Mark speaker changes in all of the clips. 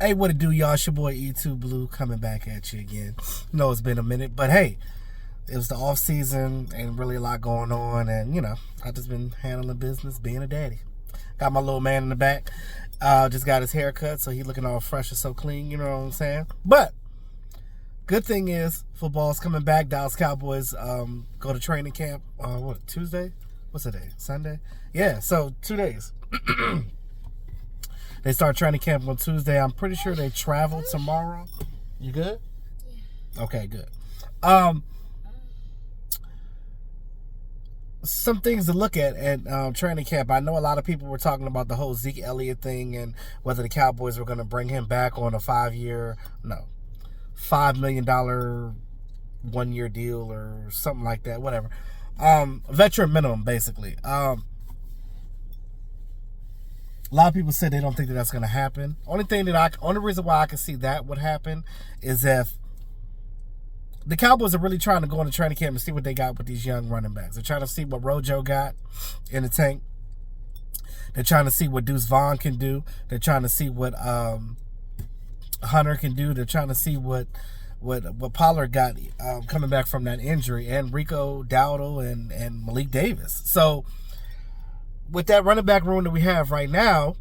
Speaker 1: Hey, what it do, y'all? It's your boy E2 Blue coming back at you again. No, it's been a minute, but hey, it was the off season and really a lot going on, and I just been handling business, being a daddy. Got my little man in the back. Just got his hair cut, so he looking all fresh and so clean. You know what I'm saying? But good thing is football's coming back. Dallas Cowboys go to training camp. What, Tuesday? What's the day? Sunday? Yeah. So 2 days. They start training camp on Tuesday. I'm pretty sure they travel tomorrow. You good? Yeah. Okay, good. Some things to look at training camp. I know a lot of people were talking about the whole Zeke Elliott thing and whether the Cowboys were going to bring him back on a $5 million 1-year deal or something like that. Whatever. Veteran minimum, basically. A lot of people said they don't think that that's going to happen. Only reason why I can see that would happen is if the Cowboys are really trying to go into training camp and see what they got with these young running backs. They're trying to see what Rojo got in the tank. They're trying to see what Deuce Vaughn can do. They're trying to see what Hunter can do. They're trying to see what Pollard got coming back from that injury, and Rico Dowdle and Malik Davis. So with that running back room that we have right now,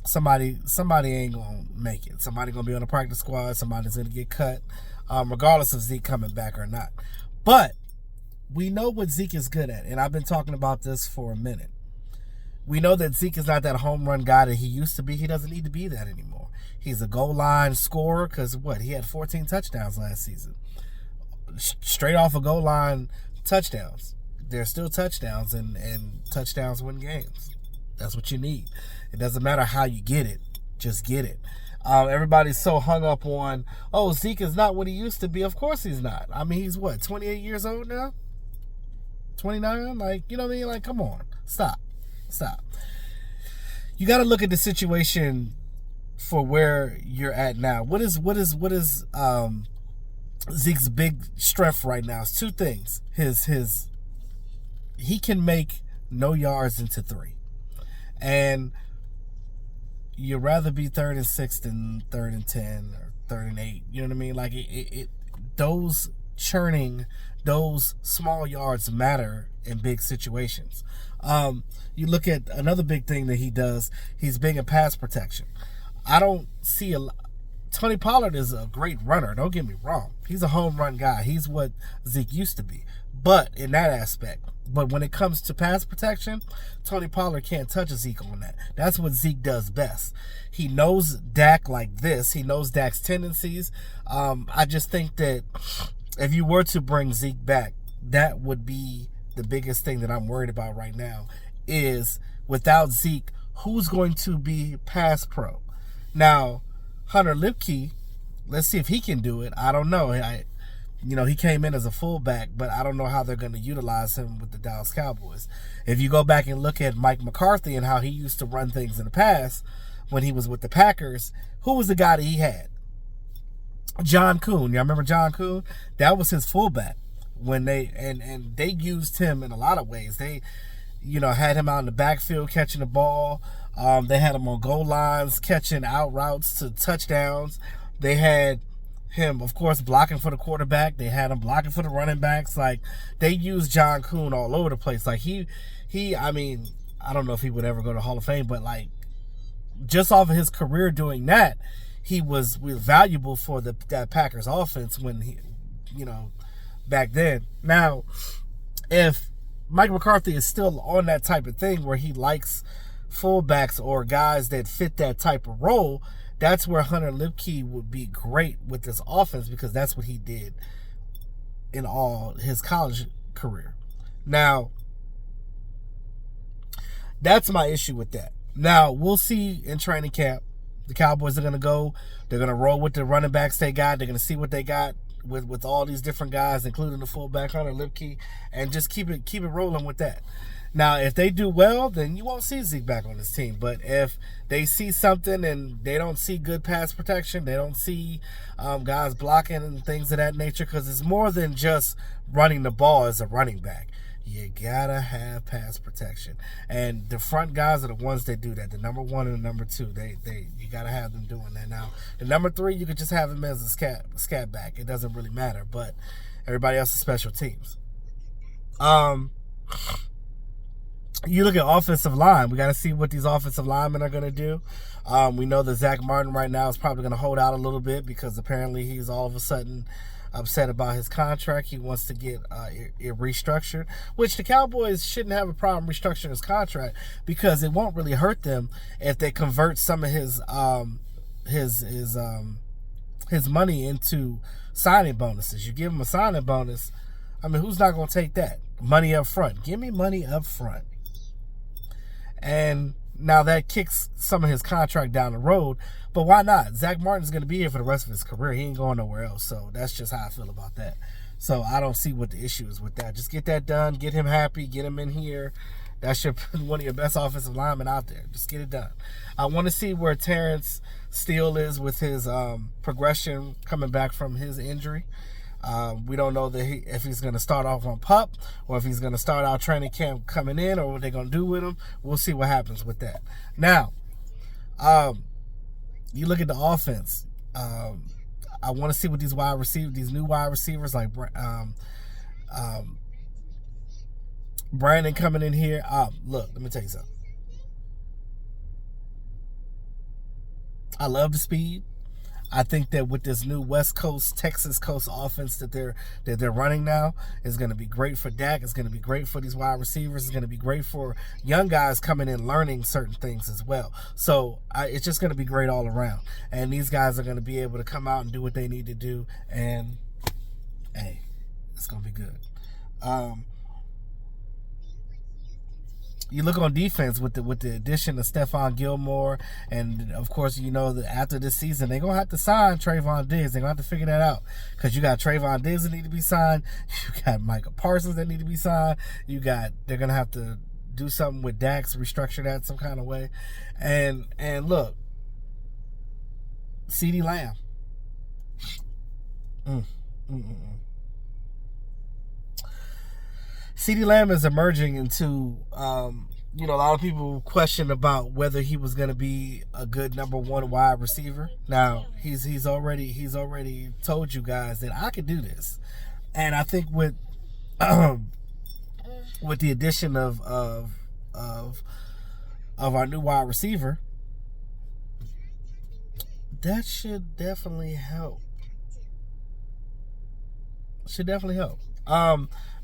Speaker 1: somebody ain't gonna make it. Somebody gonna be on the practice squad. Somebody's gonna get cut, regardless of Zeke coming back or not. But we know what Zeke is good at, and I've been talking about this for a minute. We know that Zeke is not that home run guy that he used to be. He doesn't need to be that anymore. He's a goal line scorer because he had 14 touchdowns last season, straight off of goal line touchdowns. They're still touchdowns, and touchdowns win games. That's what you need. It doesn't matter how you get it. Just get it. Everybody's so hung up on, Zeke is not what he used to be. Of course he's not. I mean, he's 28 years old now? 29? Like, you know what I mean? Like, come on. Stop. You got to look at the situation for where you're at now. What is Zeke's big strength right now? It's two things. He can make no yards into 3. And you'd rather be 3rd and 6 than 3rd and 10 or 3rd and 8. You know what I mean? Like, those small yards matter in big situations. You look at another big thing that he does, he's big in pass protection. I don't see Tony Pollard is a great runner. Don't get me wrong. He's a home run guy. He's what Zeke used to be. But in that aspect. But when it comes to pass protection, Tony Pollard can't touch a Zeke on that. That's what Zeke does best. He knows Dak like this. He knows Dak's tendencies. I just think that if you were to bring Zeke back, that would be the biggest thing that I'm worried about right now is without Zeke, who's going to be pass pro? Now, Hunter Lipke, let's see if he can do it. I don't know. He came in as a fullback, but I don't know how they're going to utilize him with the Dallas Cowboys. If you go back and look at Mike McCarthy and how he used to run things in the past when he was with the Packers, who was the guy that he had? John Kuhn. Y'all remember John Kuhn? That was his fullback when they used him in a lot of ways. They, had him out in the backfield catching the ball. They had him on goal lines catching out routes to touchdowns. They had him, of course, blocking for the quarterback. They had him blocking for the running backs. Like, they used John Kuhn all over the place. Like, I mean, I don't know if he would ever go to Hall of Fame, but like, just off of his career doing that, he was valuable for that Packers offense when he, back then. Now, if Mike McCarthy is still on that type of thing where he likes fullbacks or guys that fit that type of role, that's where Hunter Lipke would be great with this offense because that's what he did in all his college career. Now, that's my issue with that. Now, we'll see in training camp. The Cowboys are going to go. They're going to roll with the running backs they got. They're going to see what they got with all these different guys, including the fullback, Hunter Lipke, and just keep it rolling with that. Now, if they do well, then you won't see Zeke back on this team. But if they see something and they don't see good pass protection, they don't see guys blocking and things of that nature, because it's more than just running the ball as a running back. You gotta have pass protection, and the front guys are the ones that do that. The number 1 and the number 2, they you gotta have them doing that. Now, the number 3, you could just have him as a scat back. It doesn't really matter, but everybody else is special teams. You look at offensive line. We got to see what these offensive linemen are going to do. We know that Zach Martin right now is probably going to hold out a little bit because apparently he's all of a sudden upset about his contract. He wants to get it restructured, which the Cowboys shouldn't have a problem restructuring his contract because it won't really hurt them if they convert some of his money into signing bonuses. You give him a signing bonus. I mean, who's not going to take that? Money up front. Give me money up front. And now that kicks some of his contract down the road, but why not? Zach Martin's going to be here for the rest of his career. He ain't going nowhere else, so that's just how I feel about that. So I don't see what the issue is with that. Just get that done, get him happy, get him in here. That's one of your best offensive linemen out there. Just get it done. I want to see where Terrence Steele is with his progression coming back from his injury. We don't know if he's going to start off on PUP or if he's going to start out training camp coming in or what they're going to do with him. We'll see what happens with that. Now, you look at the offense. I want to see what these new wide receivers like Brandon coming in here. Look, let me tell you something. I love the speed. I think that with this new West Coast, Texas Coast offense that they're running now is going to be great for Dak. It's going to be great for these wide receivers. It's going to be great for young guys coming in learning certain things as well. So it's just going to be great all around. And these guys are going to be able to come out and do what they need to do. And hey, it's going to be good. You look on defense with the addition of Stephon Gilmore, and of course you know that after this season they're gonna have to sign Trayvon Diggs. They're gonna have to figure that out because you got Trayvon Diggs that need to be signed. You got Micah Parsons that need to be signed. They're gonna have to do something with Dax, restructure that some kind of way, and look, CeeDee Lamb. CeeDee Lamb is emerging into, a lot of people question about whether he was going to be a good number 1 wide receiver. Now he's already told you guys that I could do this, and I think with the addition of our new wide receiver, that should definitely help.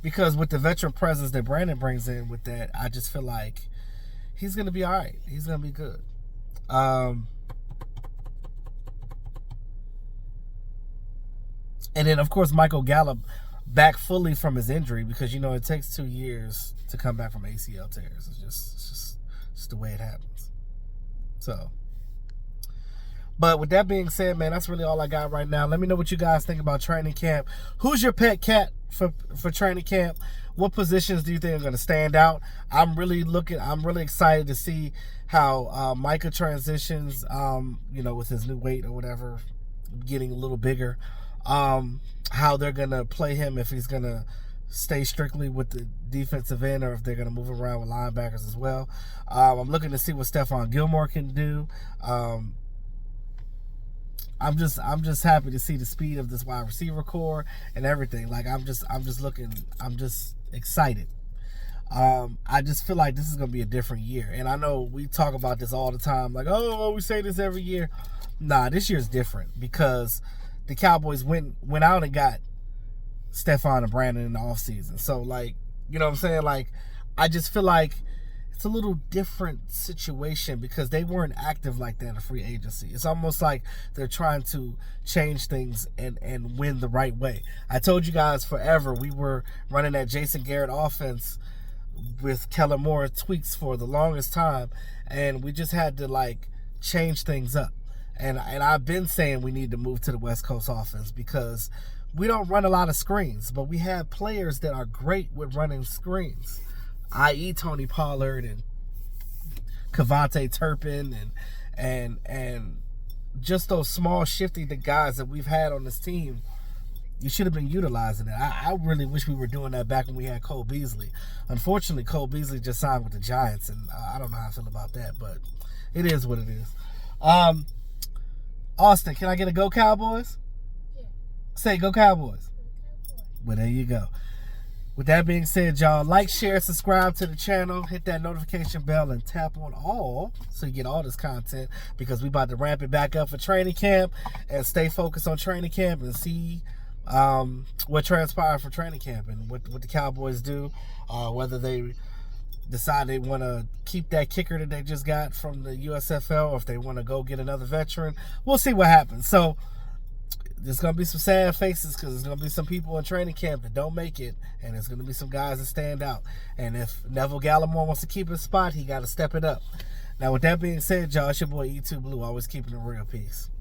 Speaker 1: Because with the veteran presence that Brandon brings in with that, I just feel like he's going to be all right. He's going to be good. And then, of course, Michael Gallup back fully from his injury because, it takes 2 years to come back from ACL tears. It's just the way it happens. So, but with that being said, man, that's really all I got right now. Let me know what you guys think about training camp. Who's your pet cat for training camp? What positions do you think are going to stand out? I'm really excited to see how Micah transitions, with his new weight or whatever, getting a little bigger. How they're going to play him, if he's going to stay strictly with the defensive end or if they're going to move around with linebackers as well. I'm looking to see what Stephon Gilmore can do. I'm just happy to see the speed of this wide receiver core and everything. Like I'm just excited. I just feel like this is gonna be a different year. And I know we talk about this all the time, like, oh, we say this every year. Nah, this year's different because the Cowboys went out and got Stephon and Brandon in the offseason. So like, you know what I'm saying? Like, I just feel like it's a little different situation because they weren't active like that in free agency. It's almost like they're trying to change things and win the right way. I told you guys forever we were running that Jason Garrett offense with Kellen Moore tweaks for the longest time, and we just had to change things up. And I've been saying we need to move to the West Coast offense because we don't run a lot of screens, but we have players that are great with running screens, i.e. Tony Pollard and Kavontae Turpin and just those small shifty guys that we've had on this team You should have been utilizing it. I really wish we were doing that back when we had Cole Beasley. Unfortunately, Cole Beasley just signed with the Giants, and I don't know how I feel about that, but it is what it is. Austin, can I get a Go Cowboys? Yeah. Say Go Cowboys. Well, there you go. With that being said, y'all, like, share, subscribe to the channel, hit that notification bell, and tap on all so you get all this content, because we about to ramp it back up for training camp and stay focused on training camp and see what transpired for training camp and what the Cowboys do, whether they decide they want to keep that kicker that they just got from the USFL, or if they want to go get another veteran. We'll see what happens. So there's going to be some sad faces, because there's going to be some people in training camp that don't make it, and there's going to be some guys that stand out. And if Neville Gallimore wants to keep his spot, he got to step it up. Now, with that being said, y'all, it's your boy E2 Blue, always keeping it real. Peace.